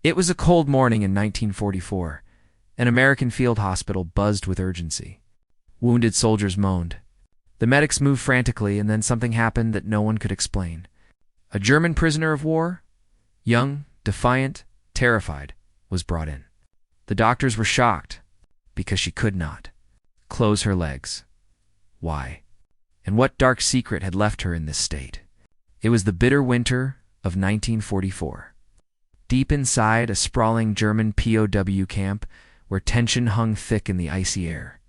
It was a cold morning in 1944. An American field hospital buzzed with urgency. Wounded soldiers moaned. The medics moved frantically, and then something happened that no one could explain. A German prisoner of war, young, defiant, terrified, was brought in. The doctors were shocked because she could not close her legs. Why? And what dark secret had left her in this state? It was the bitter winter of 1944. Deep inside a sprawling German POW camp where tension hung thick in the icy air.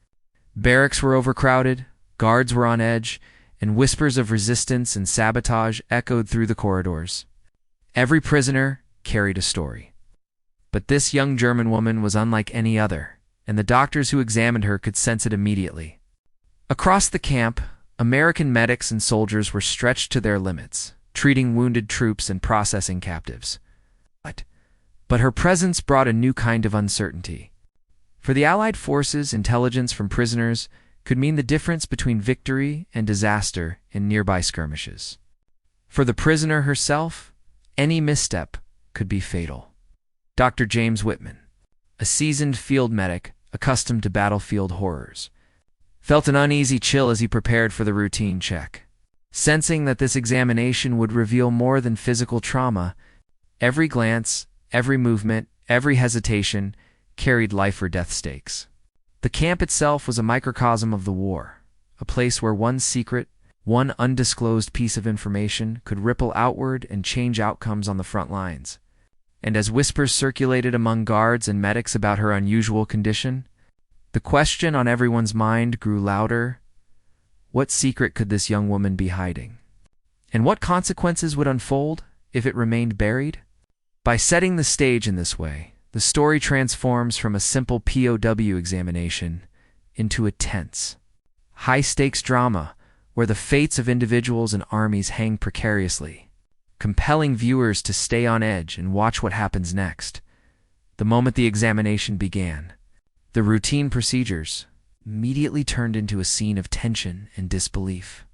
Barracks were overcrowded, guards were on edge, and whispers of resistance and sabotage echoed through the corridors. Every prisoner carried a story. But this young German woman was unlike any other, and the doctors who examined her could sense it immediately. Across the camp, American medics and soldiers were stretched to their limits, treating wounded troops and processing captives. But her presence brought a new kind of uncertainty. For the Allied forces, intelligence from prisoners could mean the difference between victory and disaster in nearby skirmishes. For the prisoner herself, any misstep could be fatal. Dr. James Whitman, a seasoned field medic accustomed to battlefield horrors, felt an uneasy chill as he prepared for the routine check. Sensing that this examination would reveal more than physical trauma, every glance, every movement, every hesitation carried life or death stakes. The camp itself was a microcosm of the war, a place where one secret, one undisclosed piece of information could ripple outward and change outcomes on the front lines. And as whispers circulated among guards and medics about her unusual condition, the question on everyone's mind grew louder. What secret could this young woman be hiding? And what consequences would unfold if it remained buried? By setting the stage in this way, the story transforms from a simple POW examination into a tense, high-stakes drama where the fates of individuals and armies hang precariously, compelling viewers to stay on edge and watch what happens next. The moment the examination began, the routine procedures immediately turned into a scene of tension and disbelief.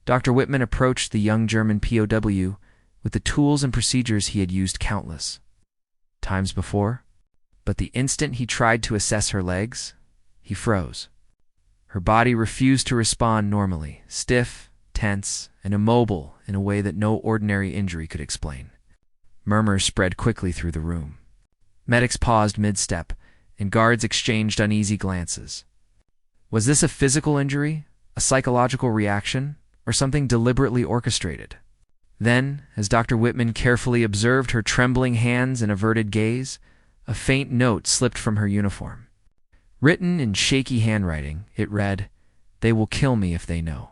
Dr. Whitman approached the young German POW with the tools and procedures he had used countless times before, but the instant he tried to assess her legs, he froze. Her body refused to respond normally, stiff, tense, and immobile in a way that no ordinary injury could explain. Murmurs spread quickly through the room. Medics paused mid-step, and guards exchanged uneasy glances. Was this a physical injury, a psychological reaction, or something deliberately orchestrated? Then, as Dr. Whitman carefully observed her trembling hands and averted gaze, a faint note slipped from her uniform. Written in shaky handwriting, it read, "They will kill me if they know."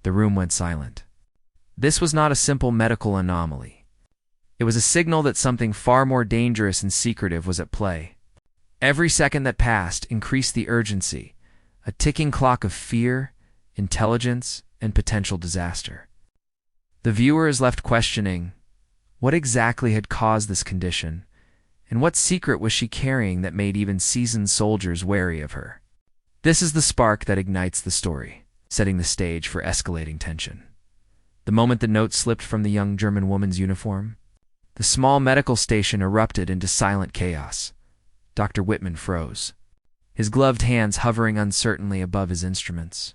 The room went silent. This was not a simple medical anomaly. It was a signal that something far more dangerous and secretive was at play. Every second that passed increased the urgency, a ticking clock of fear, intelligence, and potential disaster. The viewer is left questioning, what exactly had caused this condition, and what secret was she carrying that made even seasoned soldiers wary of her? This is the spark that ignites the story, setting the stage for escalating tension. The moment the note slipped from the young German woman's uniform, the small medical station erupted into silent chaos. Dr. Whitman froze, his gloved hands hovering uncertainly above his instruments.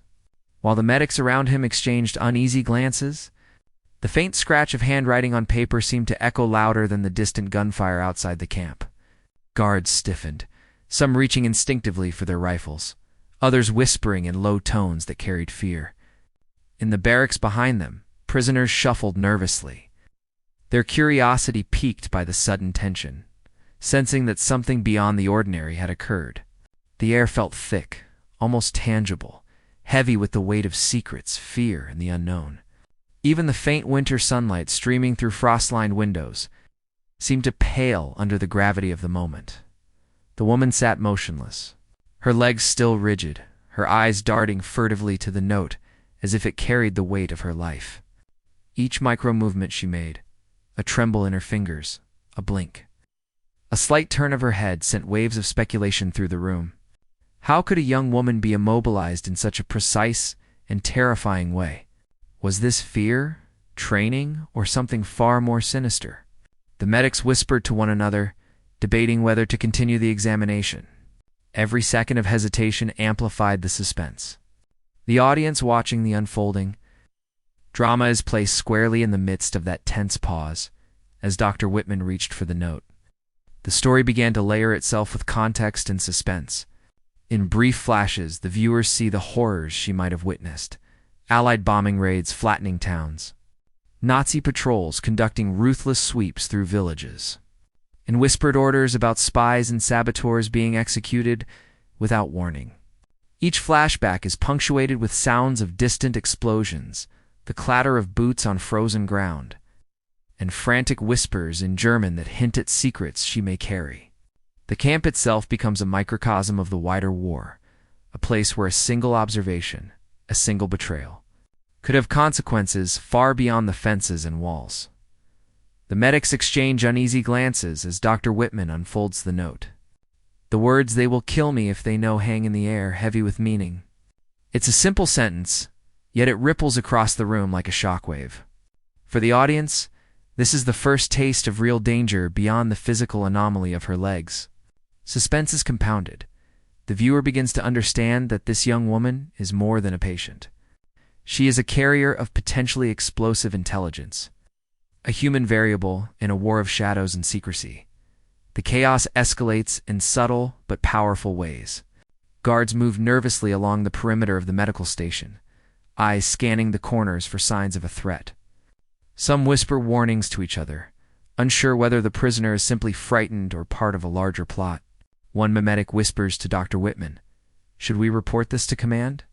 While the medics around him exchanged uneasy glances, the faint scratch of handwriting on paper seemed to echo louder than the distant gunfire outside the camp. Guards stiffened, some reaching instinctively for their rifles, others whispering in low tones that carried fear. In the barracks behind them, prisoners shuffled nervously, their curiosity piqued by the sudden tension, sensing that something beyond the ordinary had occurred. The air felt thick, almost tangible, heavy with the weight of secrets, fear, and the unknown. Even the faint winter sunlight streaming through frost-lined windows seemed to pale under the gravity of the moment. The woman sat motionless, her legs still rigid, her eyes darting furtively to the note as if it carried the weight of her life. Each micro-movement she made, a tremble in her fingers, a blink, a slight turn of her head sent waves of speculation through the room. How could a young woman be immobilized in such a precise and terrifying way? Was this fear, training, or something far more sinister? The medics whispered to one another, debating whether to continue the examination. Every second of hesitation amplified the suspense. The audience watching the unfolding drama is placed squarely in the midst of that tense pause as Dr. Whitman reached for the note. The story began to layer itself with context and suspense. In brief flashes, the viewers see the horrors she might have witnessed. Allied bombing raids flattening towns. Nazi patrols conducting ruthless sweeps through villages. And whispered orders about spies and saboteurs being executed without warning. Each flashback is punctuated with sounds of distant explosions, the clatter of boots on frozen ground, and frantic whispers in German that hint at secrets she may carry. The camp itself becomes a microcosm of the wider war, a place where a single observation, a single betrayal, could have consequences far beyond the fences and walls. The medics exchange uneasy glances as Dr. Whitman unfolds the note. The words "they will kill me if they know" hang in the air, heavy with meaning. It's a simple sentence, yet it ripples across the room like a shockwave. For the audience, this is the first taste of real danger beyond the physical anomaly of her legs. Suspense is compounded. The viewer begins to understand that this young woman is more than a patient. She is a carrier of potentially explosive intelligence, a human variable in a war of shadows and secrecy. The chaos escalates in subtle but powerful ways. Guards move nervously along the perimeter of the medical station, eyes scanning the corners for signs of a threat. Some whisper warnings to each other, unsure whether the prisoner is simply frightened or part of a larger plot. One medic whispers to Dr. Whitman, "Should we report this to command?"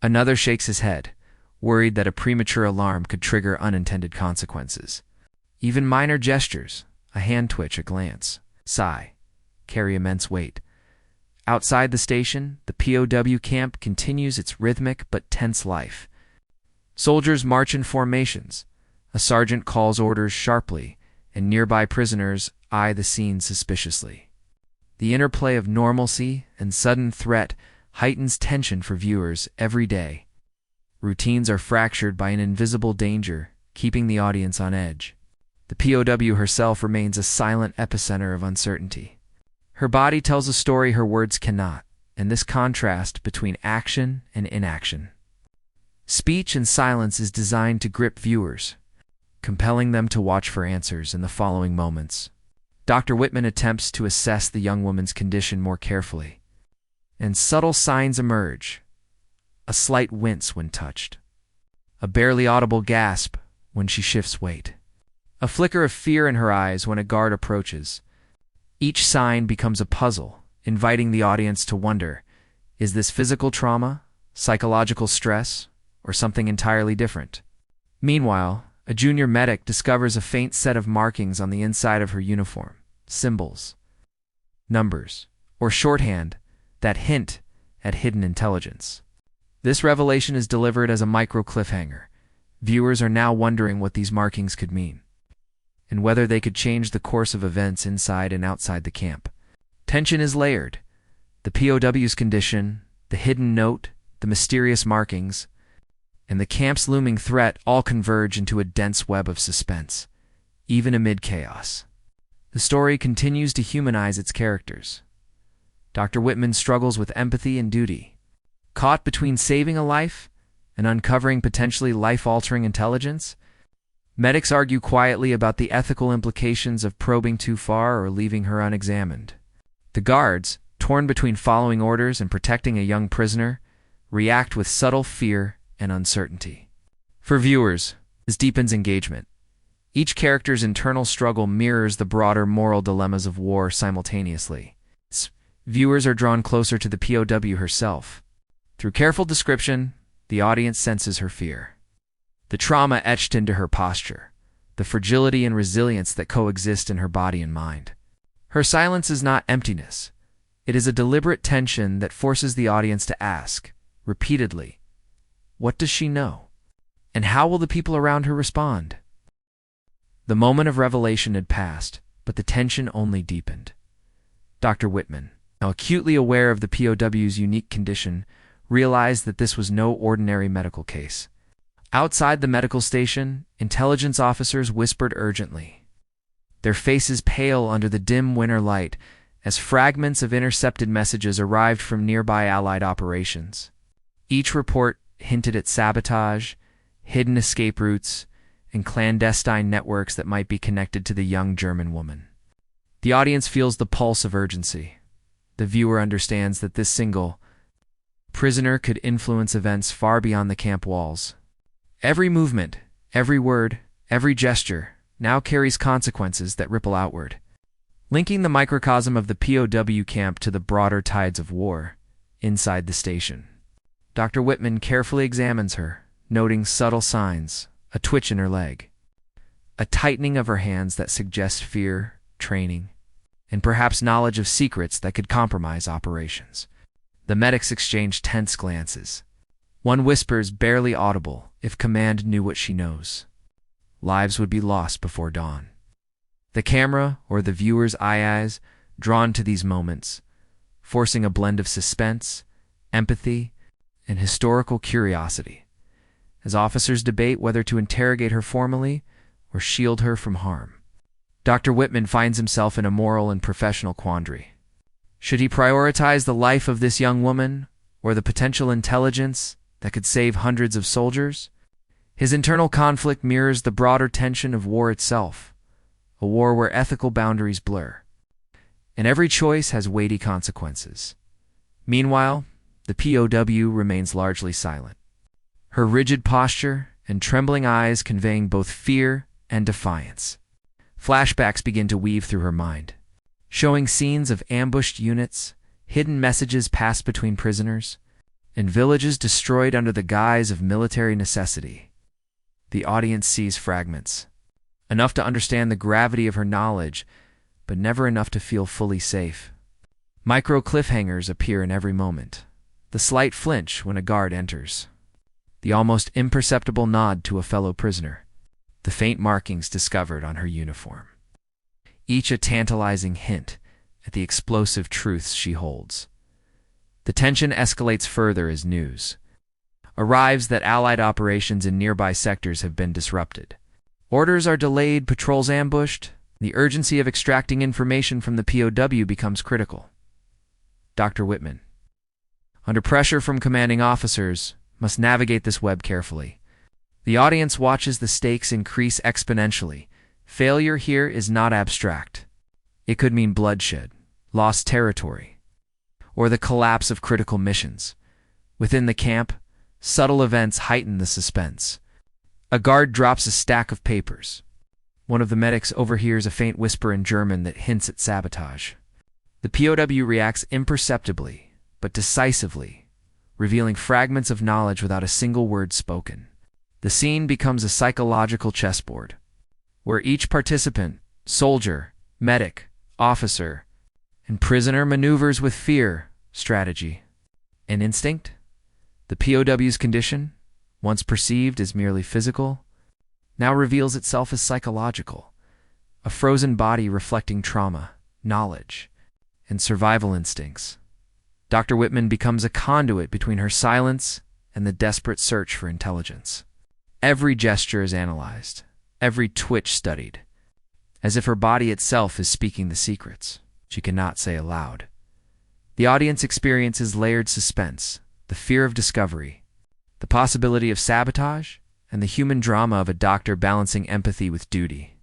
Another shakes his head, worried that a premature alarm could trigger unintended consequences. Even minor gestures, a hand twitch, a glance, sigh, carry immense weight. Outside the station, the POW camp continues its rhythmic but tense life. Soldiers march in formations. A sergeant calls orders sharply, and nearby prisoners eye the scene suspiciously. The interplay of normalcy and sudden threat heightens tension for viewers every day. Routines are fractured by an invisible danger, keeping the audience on edge. The POW herself remains a silent epicenter of uncertainty. Her body tells a story her words cannot, and this contrast between action and inaction. Speech and silence is designed to grip viewers, compelling them to watch for answers in the following moments. Dr. Whitman attempts to assess the young woman's condition more carefully, and subtle signs emerge. A slight wince when touched, a barely audible gasp when she shifts weight, a flicker of fear in her eyes when a guard approaches. Each sign becomes a puzzle, inviting the audience to wonder, is this physical trauma, psychological stress, or something entirely different? Meanwhile, a junior medic discovers a faint set of markings on the inside of her uniform, symbols, numbers, or shorthand that hint at hidden intelligence. This revelation is delivered as a micro cliffhanger. Viewers are now wondering what these markings could mean, and whether they could change the course of events inside and outside the camp. Tension is layered. The POW's condition, the hidden note, the mysterious markings, and the camp's looming threat all converge into a dense web of suspense, even amid chaos. The story continues to humanize its characters. Dr. Whitman struggles with empathy and duty. Caught between saving a life and uncovering potentially life-altering intelligence, medics argue quietly about the ethical implications of probing too far or leaving her unexamined. The guards, torn between following orders and protecting a young prisoner, react with subtle fear and uncertainty. For viewers, this deepens engagement. Each character's internal struggle mirrors the broader moral dilemmas of war simultaneously. Viewers are drawn closer to the POW herself. Through careful description, the audience senses her fear, the trauma etched into her posture, the fragility and resilience that coexist in her body and mind. Her silence is not emptiness. It is a deliberate tension that forces the audience to ask, repeatedly, what does she know? And how will the people around her respond? The moment of revelation had passed, but the tension only deepened. Dr. Whitman, now acutely aware of the POW's unique condition, realized that this was no ordinary medical case. Outside the medical station, intelligence officers whispered urgently, their faces pale under the dim winter light as fragments of intercepted messages arrived from nearby Allied operations. Each report hinted at sabotage, hidden escape routes, and clandestine networks that might be connected to the young German woman. The audience feels the pulse of urgency. The viewer understands that this single prisoner could influence events far beyond the camp walls. Every movement, every word, every gesture now carries consequences that ripple outward, linking the microcosm of the POW camp to the broader tides of war inside the station. Dr. Whitman carefully examines her, noting subtle signs, a twitch in her leg, a tightening of her hands that suggests fear, training, and perhaps knowledge of secrets that could compromise operations. The medics exchange tense glances. One whispers, barely audible, if command knew what she knows, lives would be lost before dawn. The camera, or the viewer's eyes, drawn to these moments, forcing a blend of suspense, empathy, and historical curiosity, as officers debate whether to interrogate her formally or shield her from harm. Dr. Whitman finds himself in a moral and professional quandary. Should he prioritize the life of this young woman or the potential intelligence that could save hundreds of soldiers? His internal conflict mirrors the broader tension of war itself, a war where ethical boundaries blur, and every choice has weighty consequences. Meanwhile, the POW remains largely silent, her rigid posture and trembling eyes conveying both fear and defiance. Flashbacks begin to weave through her mind, showing scenes of ambushed units, hidden messages passed between prisoners, and villages destroyed under the guise of military necessity. The audience sees fragments, enough to understand the gravity of her knowledge, but never enough to feel fully safe. Micro cliffhangers appear in every moment. The slight flinch when a guard enters, the almost imperceptible nod to a fellow prisoner, the faint markings discovered on her uniform, each a tantalizing hint at the explosive truths she holds. The tension escalates further as news arrives that Allied operations in nearby sectors have been disrupted. Orders are delayed, patrols ambushed. The urgency of extracting information from the POW becomes critical. Dr. Whitman, under pressure from commanding officers, must navigate this web carefully. The audience watches the stakes increase exponentially. Failure here is not abstract. It could mean bloodshed, lost territory, or the collapse of critical missions. Within the camp, subtle events heighten the suspense. A guard drops a stack of papers. One of the medics overhears a faint whisper in German that hints at sabotage. The POW reacts imperceptibly, but decisively, revealing fragments of knowledge without a single word spoken. The scene becomes a psychological chessboard, where each participant, soldier, medic, officer, and prisoner maneuvers with fear, strategy, and instinct. The POW's condition, once perceived as merely physical, now reveals itself as psychological, a frozen body reflecting trauma, knowledge, and survival instincts. Dr. Whitman becomes a conduit between her silence and the desperate search for intelligence. Every gesture is analyzed, every twitch studied, as if her body itself is speaking the secrets she cannot say aloud. The audience experiences layered suspense, the fear of discovery, the possibility of sabotage, and the human drama of a doctor balancing empathy with duty.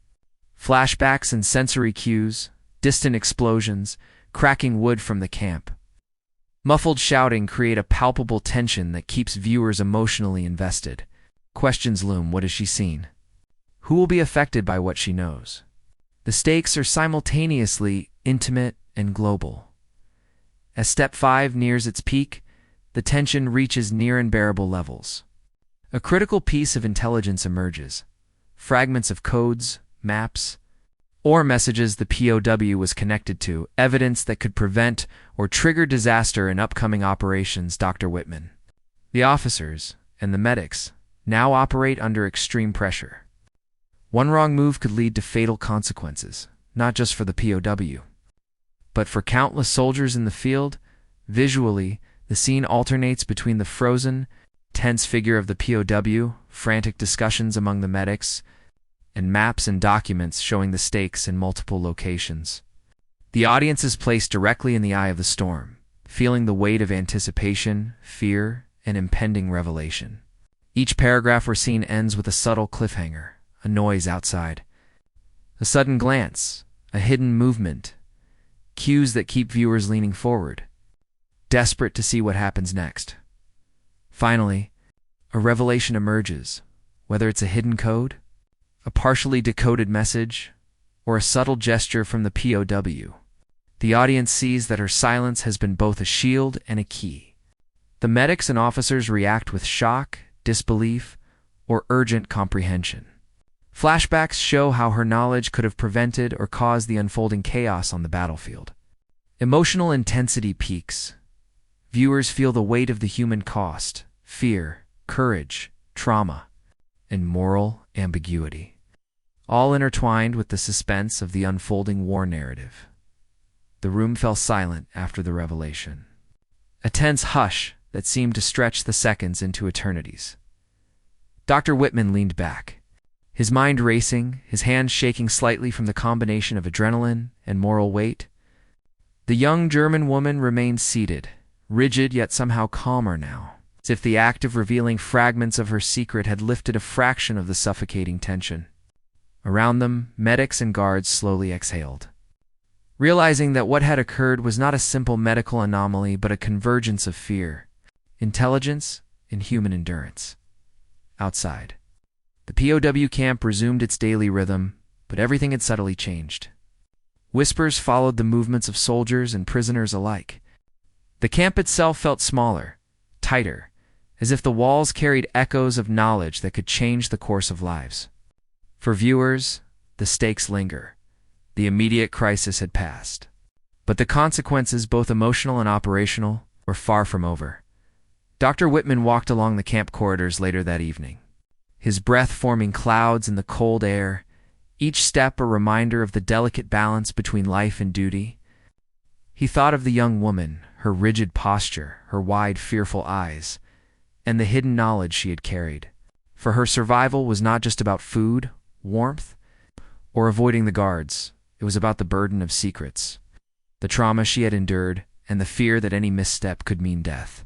Flashbacks and sensory cues, distant explosions, cracking wood from the camp, muffled shouting create a palpable tension that keeps viewers emotionally invested. Questions loom: what has she seen? Who will be affected by what she knows? The stakes are simultaneously intimate and global. As Step 5 nears its peak, the tension reaches near unbearable levels. A critical piece of intelligence emerges: fragments of codes, maps, or messages the POW was connected to, evidence that could prevent or trigger disaster in upcoming operations. Dr. Whitman, the officers, and the medics now operate under extreme pressure. One wrong move could lead to fatal consequences, not just for the POW, but for countless soldiers in the field. Visually, the scene alternates between the frozen, tense figure of the POW, frantic discussions among the medics, and maps and documents showing the stakes in multiple locations. The audience is placed directly in the eye of the storm, feeling the weight of anticipation, fear, and impending revelation. Each paragraph or scene ends with a subtle cliffhanger, a noise outside, a sudden glance, a hidden movement, cues that keep viewers leaning forward, desperate to see what happens next. Finally, a revelation emerges, whether it's a hidden code, a partially decoded message, or a subtle gesture from the POW. The audience sees that her silence has been both a shield and a key. The medics and officers react with shock, disbelief, or urgent comprehension. Flashbacks show how her knowledge could have prevented or caused the unfolding chaos on the battlefield. Emotional intensity peaks. Viewers feel the weight of the human cost, fear, courage, trauma, and moral ambiguity, all intertwined with the suspense of the unfolding war narrative. The room fell silent after the revelation, a tense hush that seemed to stretch the seconds into eternities. Dr. Whitman leaned back, his mind racing, his hands shaking slightly from the combination of adrenaline and moral weight. The young German woman remained seated, rigid yet somehow calmer now, as if the act of revealing fragments of her secret had lifted a fraction of the suffocating tension. Around them, medics and guards slowly exhaled, realizing that what had occurred was not a simple medical anomaly but a convergence of fear, intelligence, and human endurance. Outside, the POW camp resumed its daily rhythm, but everything had subtly changed. Whispers followed the movements of soldiers and prisoners alike. The camp itself felt smaller, tighter, as if the walls carried echoes of knowledge that could change the course of lives. For viewers, the stakes linger. The immediate crisis had passed, but the consequences, both emotional and operational, were far from over. Dr. Whitman walked along the camp corridors later that evening, his breath forming clouds in the cold air, each step a reminder of the delicate balance between life and duty. He thought of the young woman, her rigid posture, her wide, fearful eyes, and the hidden knowledge she had carried. For her survival was not just about food, warmth, or avoiding the guards. It was about the burden of secrets, the trauma she had endured, and the fear that any misstep could mean death.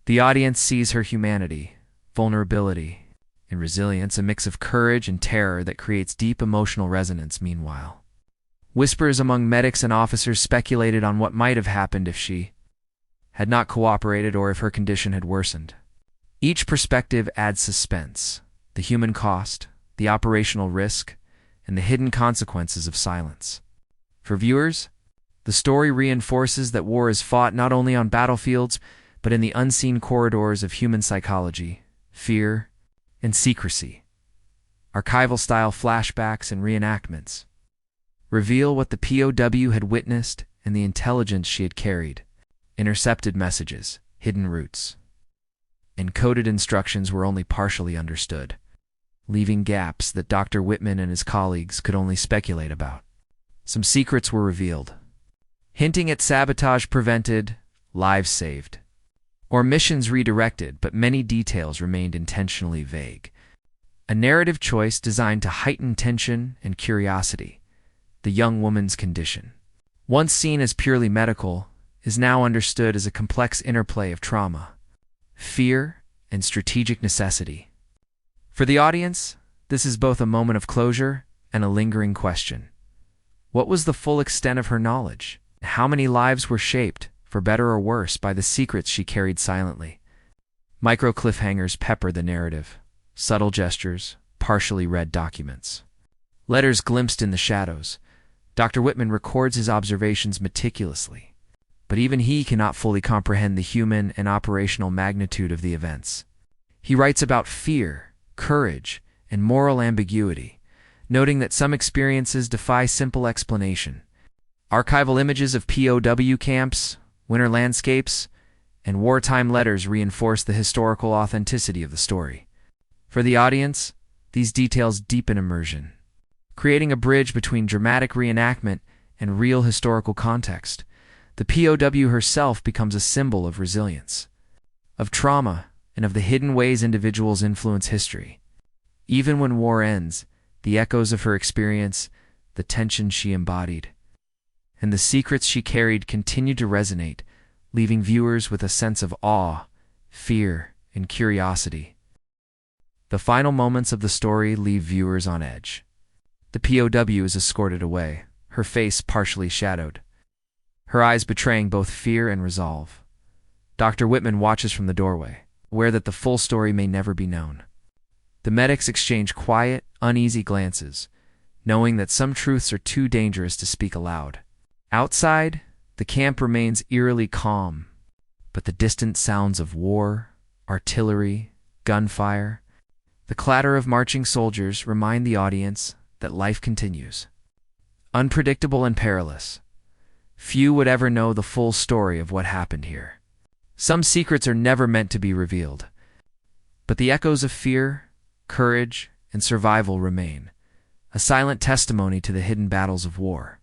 The audience sees her humanity, vulnerability, and resilience, a mix of courage and terror that creates deep emotional resonance. Meanwhile, whispers among medics and officers speculated on what might have happened if she had not cooperated or if her condition had worsened. Each perspective adds suspense, the human cost, the operational risk, and the hidden consequences of silence. For viewers, the story reinforces that war is fought not only on battlefields, but in the unseen corridors of human psychology, fear, and secrecy. Archival-style flashbacks and reenactments reveal what the POW had witnessed and the intelligence she had carried. Intercepted messages, hidden routes, and coded instructions were only partially understood, leaving gaps that Dr. Whitman and his colleagues could only speculate about. Some secrets were revealed, hinting at sabotage prevented, lives saved, or missions redirected, but many details remained intentionally vague. A narrative choice designed to heighten tension and curiosity. The young woman's condition, once seen as purely medical, is now understood as a complex interplay of trauma, fear, and strategic necessity. For the audience, this is both a moment of closure and a lingering question. What was the full extent of her knowledge? How many lives were shaped, for better or worse, by the secrets she carried silently? Micro cliffhangers pepper the narrative, subtle gestures, partially read documents, letters glimpsed in the shadows. Dr. Whitman records his observations meticulously, but even he cannot fully comprehend the human and operational magnitude of the events. He writes about fear, courage, and moral ambiguity, noting that some experiences defy simple explanation. Archival images of POW camps, winter landscapes, and wartime letters reinforce the historical authenticity of the story. For the audience, these details deepen immersion, creating a bridge between dramatic reenactment and real historical context. The POW herself becomes a symbol of resilience, of trauma, and of the hidden ways individuals influence history. Even when war ends, the echoes of her experience, the tension she embodied, and the secrets she carried continued to resonate, leaving viewers with a sense of awe, fear, and curiosity. The final moments of the story leave viewers on edge. The POW is escorted away, her face partially shadowed, her eyes betraying both fear and resolve. Dr. Whitman watches from the doorway, aware that the full story may never be known. The medics exchange quiet, uneasy glances, knowing that some truths are too dangerous to speak aloud. Outside, the camp remains eerily calm, but the distant sounds of war, artillery, gunfire, the clatter of marching soldiers remind the audience that life continues. Unpredictable and perilous, few would ever know the full story of what happened here. Some secrets are never meant to be revealed, but the echoes of fear, courage, and survival remain, a silent testimony to the hidden battles of war.